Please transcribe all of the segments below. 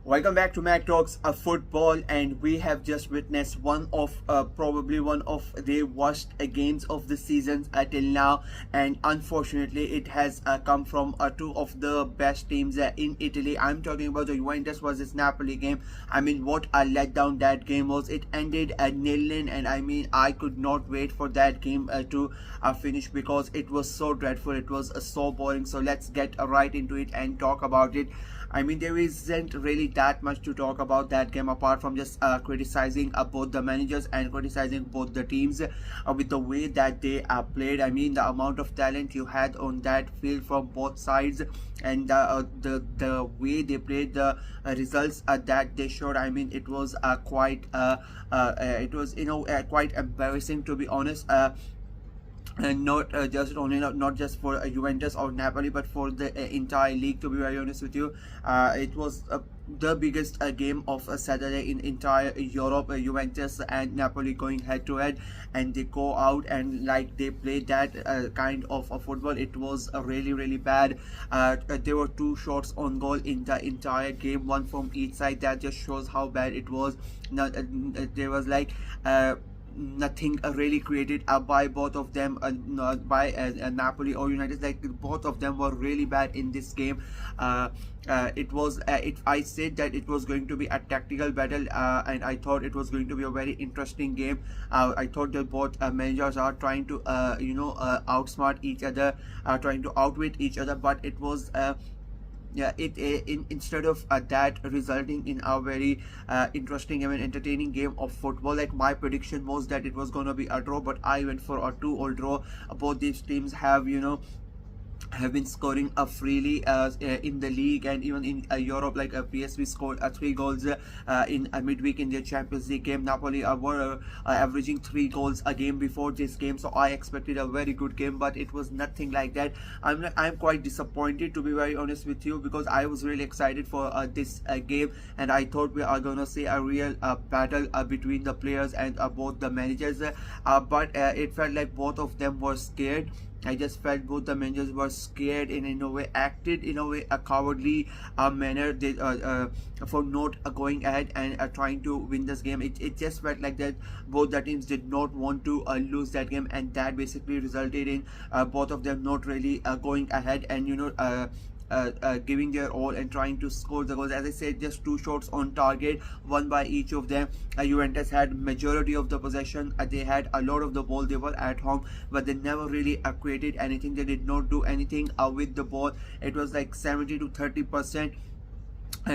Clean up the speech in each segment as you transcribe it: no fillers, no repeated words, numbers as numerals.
Welcome back to Mac Talks Football, and we have just witnessed one of probably one of the worst games of the season till now, and unfortunately, it has come from two of the best teams in Italy. I'm talking about the Juventus versus Napoli game. I mean, what a letdown that game was. It ended at 0-0, and I mean, I could not wait for that game to finish because it was so dreadful. It was so boring. So let's get right into it and talk about it. I mean, there isn't really that much to talk about that game apart from just criticizing both the managers and criticizing both the teams with the way that they played. I mean, the amount of talent you had on that field from both sides, and the way they played, the results that they showed. I mean, it was quite embarrassing, to be honest. And not just for Juventus or Napoli, but for the entire league. To be very honest with you, it was the biggest game of Saturday in entire Europe. Juventus and Napoli going head to head, and they go out and like they played that kind of football. It was really bad. There were two shots on goal in the entire game, one from each side. That just shows how bad it was. Now, there was like nothing really created by both of them, by Napoli or United. Like both of them were really bad in this game. I said that it was going to be a tactical battle, and I thought it was going to be a very interesting game. I thought that both managers are trying to outsmart each other, trying to outwit each other, but it was instead of that resulting in a very interesting and entertaining game of football. Like my prediction was that it was going to be a draw, but I went for a 2-all draw. Both these teams have been scoring freely in the league and even in Europe. Like PSV scored 3 goals in midweek in their Champions League game. Napoli were averaging 3 goals a game before this game, so I expected a very good game, but it was nothing like that. I'm quite disappointed, to be very honest with you, because I was really excited for this game, and I thought we are gonna see a real battle between the players and both the managers, but it felt like both of them were scared. I just felt both the managers were scared and in a way acted in a way a cowardly manner for not going ahead and trying to win this game. It just felt like that both the teams did not want to lose that game, and that basically resulted in both of them not really going ahead and giving their all and trying to score the goals. As I said, just 2 shots on target, one by each of them. Juventus had majority of the possession. They had a lot of the ball. They were at home, but they never really created anything. They did not do anything with the ball. It was like 70 to 30%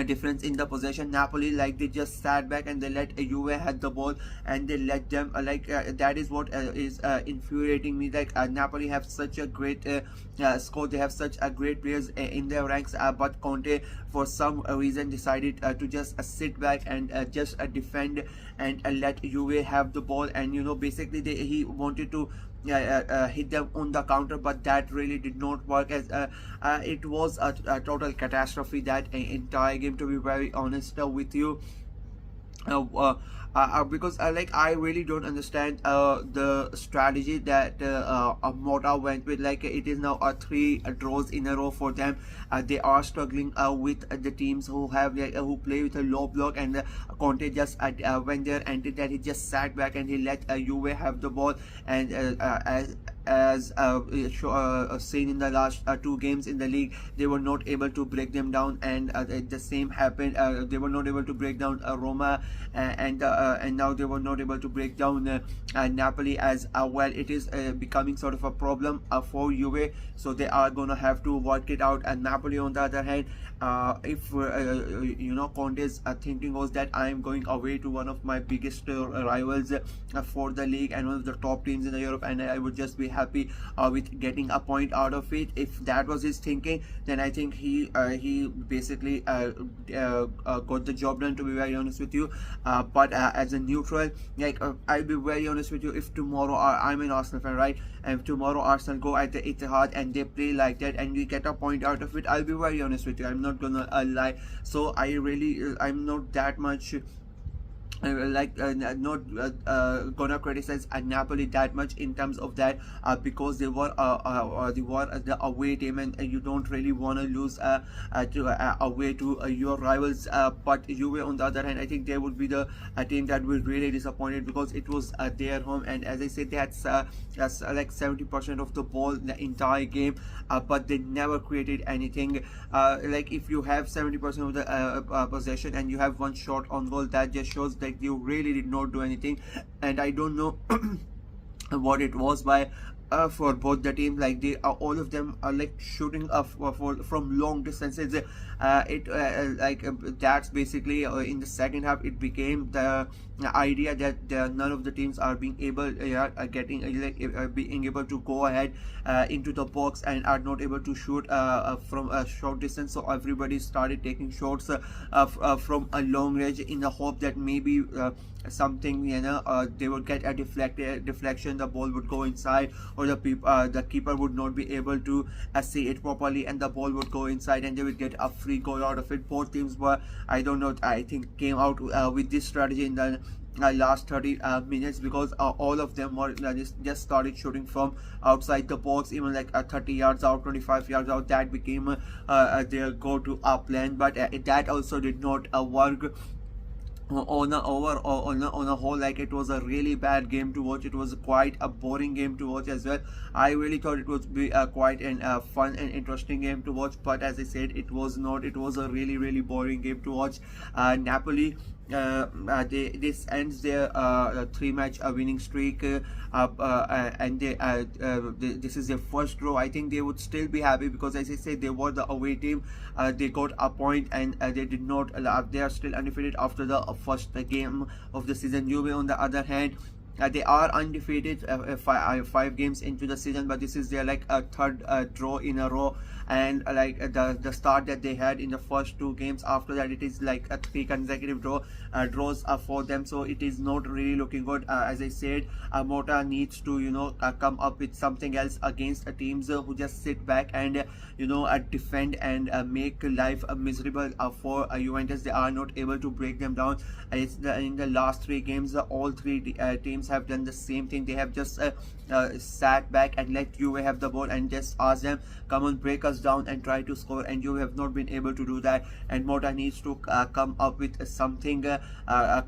difference in the possession. Napoli, like, they just sat back and they let Juve had the ball, and they let them that is what is infuriating me. Like Napoli have such a great score. They have such a great players in their ranks, but Conte for some reason decided to just sit back and just defend and let Juve have the ball. And basically he wanted to hit them on the counter, but that really did not work, as it was a total catastrophe, that entire game, to be very honest with you. Because I really don't understand the strategy that Mota went with. Like it is now 3 draws in a row for them. They are struggling with the teams who have who play with a low block, and Conte just went there and did that. He just sat back and he let Juve have the ball, and as seen in the last 2 games in the league, they were not able to break them down, and the same happened. They were not able to break down Roma, and now they were not able to break down Napoli as well. It is becoming sort of a problem for Juve, so they are gonna have to work it out. And Napoli, on the other hand, if Conte's thinking was that I am going away to one of my biggest rivals for the league and one of the top teams in Europe, and I would just be happy with getting a point out of it. If that was his thinking, then I think he basically got the job done, to be very honest with you. But as a neutral, like I'll be very honest with you, if tomorrow I'm an Arsenal fan, right, and if tomorrow Arsenal go at the Etihad and they play like that and we get a point out of it, I'll be very honest with you, I'm not gonna lie. So I'm not that much not gonna criticize Napoli that much in terms of that, because they were the away team, and you don't really want to lose away to your rivals. But Juve, on the other hand, I think they would be the team that will really disappointed, because it was their home, and as I said, that's like 70% of the ball the entire game, but they never created anything. Like if you have 70% of the possession and you have one shot on goal, that just shows that you really did not do anything. And I don't know what it was by for both the teams. Like they are, all of them are like shooting from long distances. That's basically in the second half it became the idea that none of the teams are being able being able to go ahead into the box and are not able to shoot from a short distance. So everybody started taking shots from a long range in the hope that maybe something, they would get a deflection, the ball would go inside, or the keeper would not be able to see it properly, and the ball would go inside and they would get a free goal out of it. Both teams were, I don't know, I think came out with this strategy in the last 30 minutes, because all of them were just started shooting from outside the box, even like 30 yards out, 25 yards out. That became their go-to plan, but that also did not work on a whole. Like it was a really bad game to watch. It was quite a boring game to watch as well. I really thought it would be quite an fun and interesting game to watch, but as I said, it was not. It was a really boring game to watch. Napoli, this ends their 3-match winning streak, and this is their first draw. I think they would still be happy, because as I said, they were the away team. They got a point, and they did not. They are still undefeated after the first game of the season. Juve, on the other hand, they are undefeated 5 games into the season, but this is their like a third draw in a row. And the start that they had in the first 2 games, after that it is like a 3 consecutive draws for them. So it is not really looking good. As I said, Mota needs to come up with something else against teams who just sit back and defend and make life miserable for Juventus. They are not able to break them down. In the last 3 games, all 3 teams have done the same thing. They have just sat back and let Juve have the ball and just ask them, come on, break us down and try to score, and you have not been able to do that. And Mota needs to come up with something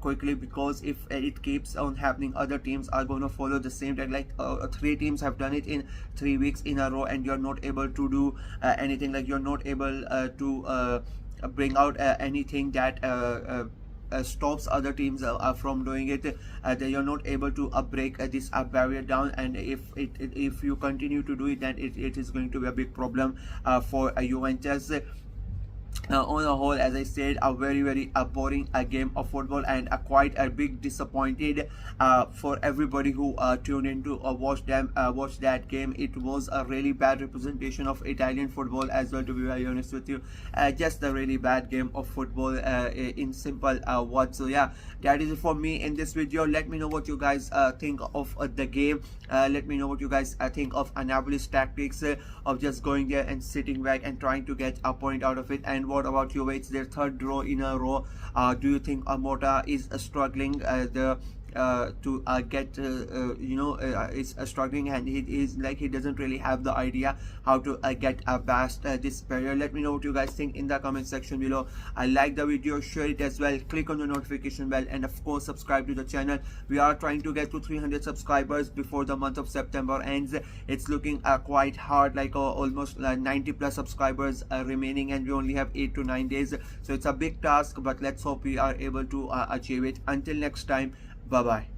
quickly, because if it keeps on happening, other teams are going to follow the same track. Like 3 teams have done it in 3 weeks in a row, and you're not able to do anything. Like you're not able to bring out anything that stops other teams from doing it. You're not able to break this barrier down, and if you continue to do it, then it is going to be a big problem for Juventus. On the whole, as I said, a very boring game of football, and quite a big disappointed for everybody who tuned in to watch that game. It was a really bad representation of Italian football as well, to be very honest with you. Just a really bad game of football in simple words. So yeah, that is it for me in this video. Let me know what you guys think of the game. Let me know what you guys think of Napoli's tactics of just going there and sitting back and trying to get a point out of it. And what about Juve? It's their 3rd draw in a row. Do you think Mota is struggling to get is struggling, and he is like he doesn't really have the idea how to get past this barrier? Let me know what you guys think in the comment section below. I like the video, share it as well, click on the notification bell, and of course subscribe to the channel. We are trying to get to 300 subscribers before the month of September ends. It's looking quite hard, like almost 90 plus subscribers remaining, and we only have 8 to 9 days. So it's a big task, but let's hope we are able to achieve it. Until next time, bye bye.